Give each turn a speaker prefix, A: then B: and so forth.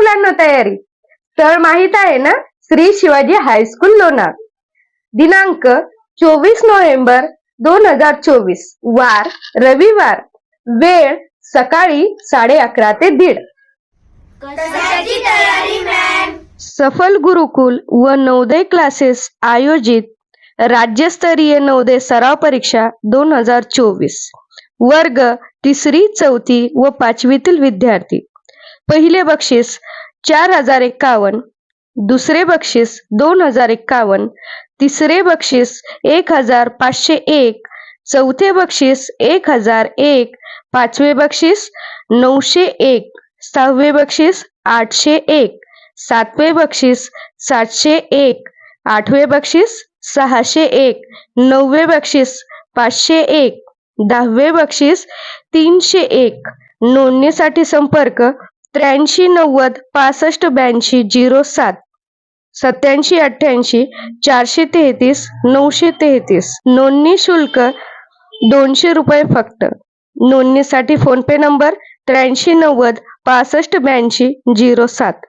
A: मुलांना तयारी. स्थळ माहित आहे ना? श्री शिवाजी हायस्कूल लोणार. दिनांक 24 नोव्हेंबर 2024, वार रविवार. वेळ सकाळी 11:30 ते 1:30.
B: कशाची तयारी मॅम?
A: सफल गुरुकुल व नवोदय क्लासेस आयोजित राज्यस्तरीय नवोदय सराव परीक्षा 2024. वर्ग 3री 4थी व 5वीतील विद्यार्थी. पहिले बक्षीस 4051, दुसरे बक्षीस 2051, तिसरे बक्षीस 1501, चौथे बक्षीस 1001, पाचवे बक्षीस 901, सहावे बक्षीस 801, सातवे बक्षीस 701, आठवे बक्षीस 601, नववे बक्षीस 501, 10वे बक्षीस 301. नोंदणीसाठी संपर्क 83 90 65 82 07, 87 88 433 933. नोंदणी शुल्क 200 रुपये फक्त. नोंदणीसाठी फोन पे नंबर 83 90 65 82 07.